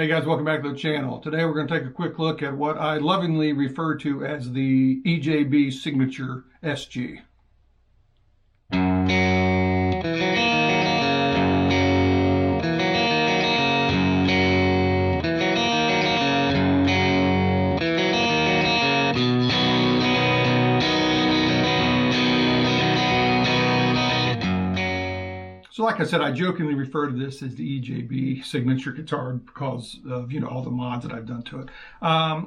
Hey guys, welcome back to the channel. Today we're going to take a quick look at what I lovingly refer to as the EJB Signature SG. So like I said, I jokingly refer to this as the EJB signature guitar because of, all the mods that I've done to it. I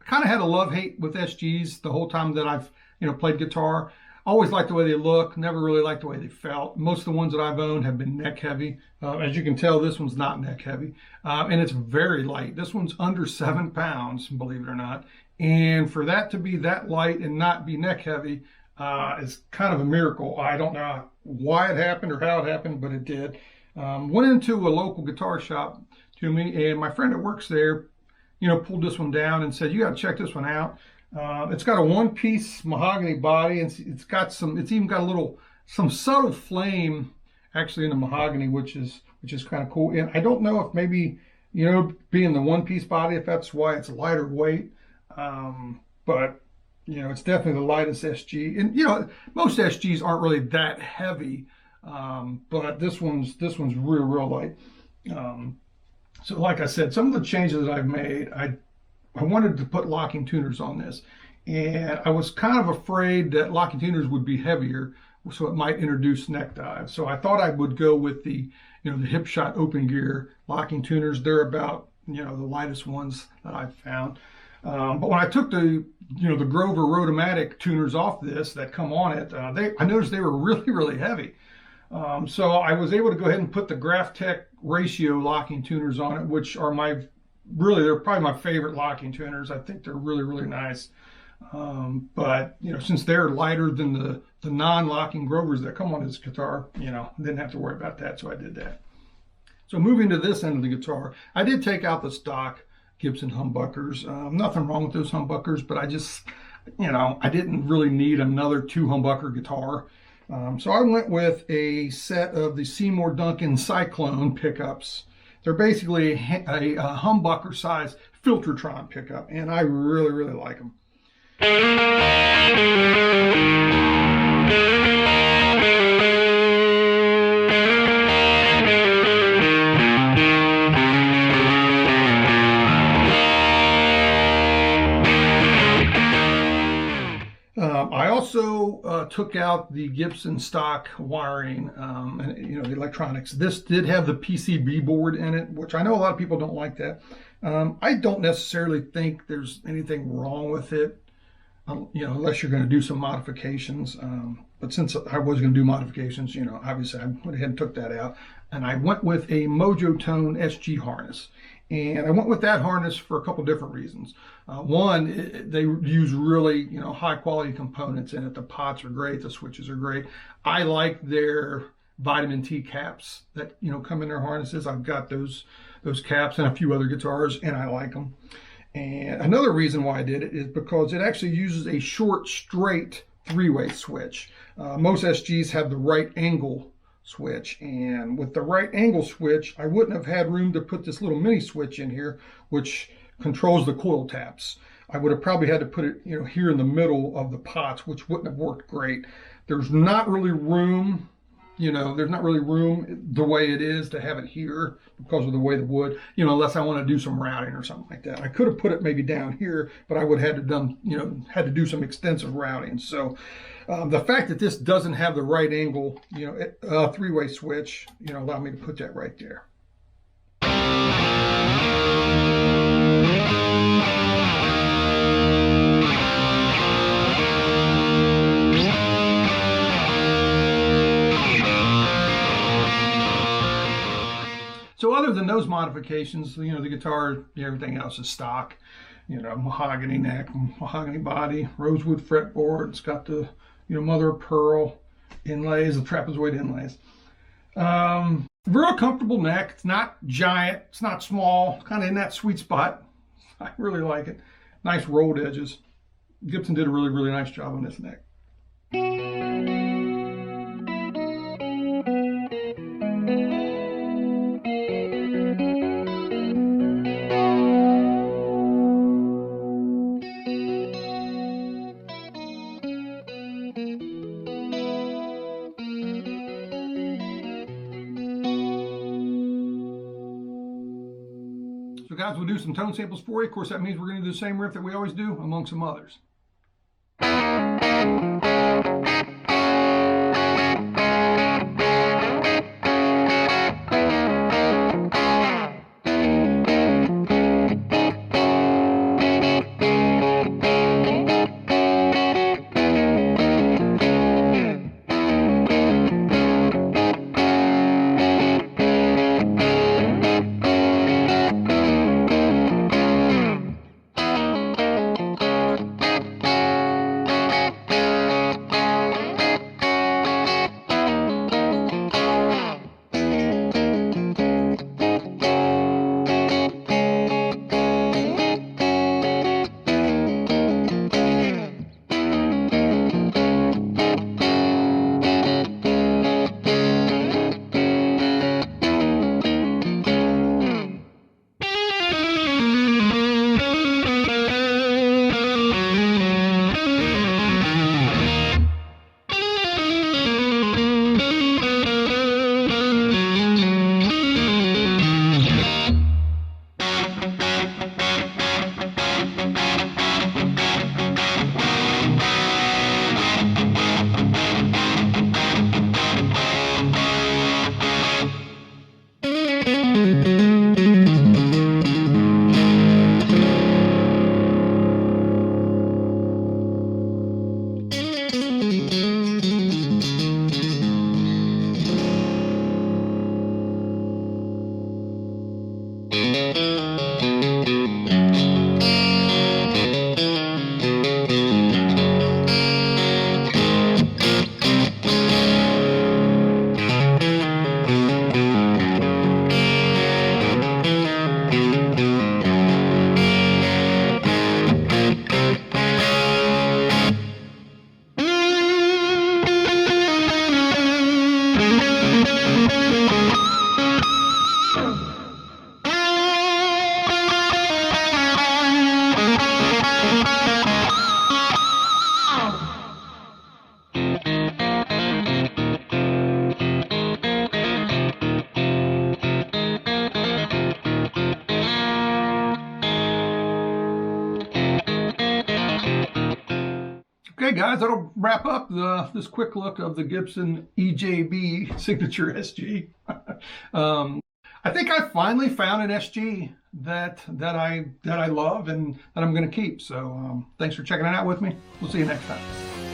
kind of had a love-hate with SGs the whole time that I've, played guitar. Always liked the way they look, never really liked the way they felt. Most of the ones that I've owned have been neck heavy. As you can tell, this one's not neck heavy. And it's very light. This one's under 7 pounds, believe it or not. And for that to be that light and not be neck heavy, is kind of a miracle. I don't know why it happened or how it happened, but it did. Went into a local guitar shop to me, and my friend that works there, pulled this one down and said, "You got to check this one out. It's got a one-piece mahogany body, and it's even got some subtle flame actually in the mahogany, which is kind of cool. And I don't know if maybe, being the one-piece body, if that's why it's lighter weight, but it's definitely the lightest SG. And most SGs aren't really that heavy, but this one's real light. So like I said, some of the changes that I've made, I wanted to put locking tuners on this, and I was kind of afraid that locking tuners would be heavier, so it might introduce neck dive. So I thought I would go with the the Hip Shot open gear locking tuners. They're about the lightest ones that I've found. But when I took the the Grover Rotomatic tuners off this that come on it, I noticed they were really heavy. So I was able to go ahead and put the Graphtec ratio locking tuners on it, which are they're probably my favorite locking tuners. I think they're really nice. But since they're lighter than the non-locking Grovers that come on this guitar, didn't have to worry about that, so I did that. So moving to this end of the guitar, I did take out the stock Gibson humbuckers. Nothing wrong with those humbuckers, but I just, I didn't really need another 2-humbucker guitar. So I went with a set of the Seymour Duncan Cyclone pickups. They're basically a humbucker size Filtertron pickup, and I really like them. I also took out the Gibson stock wiring and the electronics. This did have the PCB board in it, which I know a lot of people don't like that. I don't necessarily think there's anything wrong with it, unless you're going to do some modifications. But since I was going to do modifications, obviously I went ahead and took that out, and I went with a Mojo Tone SG harness. And I went with that harness for a couple different reasons. One, they use really, high quality components in it. The pots are great, the switches are great. I like their vitamin T caps that, come in their harnesses. I've got those caps and a few other guitars, and I like them. And another reason why I did it is because it actually uses a short, straight 3-way switch. Most SGs have the right angle switch, and with the right angle switch, I wouldn't have had room to put this little mini switch in here, which controls the coil taps. I would have probably had to put it, here in the middle of the pots, which wouldn't have worked great. There's not really room, there's not really room the way it is to have it here because of the way the wood, unless I want to do some routing or something like that. I could have put it maybe down here, but I would have had to had to do some extensive routing. So the fact that this doesn't have the right angle, 3-way switch, allowed me to put that right there. So other than those modifications, the guitar, everything else is stock. Mahogany neck, mahogany body, rosewood fretboard. It's got the, mother of pearl inlays, the trapezoid inlays. Real comfortable neck. It's not giant. It's not small. Kind of in that sweet spot. I really like it. Nice rolled edges. Gibson did a really nice job on this neck. guys, we'll do some tone samples for you. Of course, that means we're going to do the same riff that we always do, among some others. Okay, guys, that'll wrap up this quick look of the Gibson EJB Signature SG. I think I finally found an SG that I love and that I'm going to keep. So thanks for checking it out with me. We'll see you next time.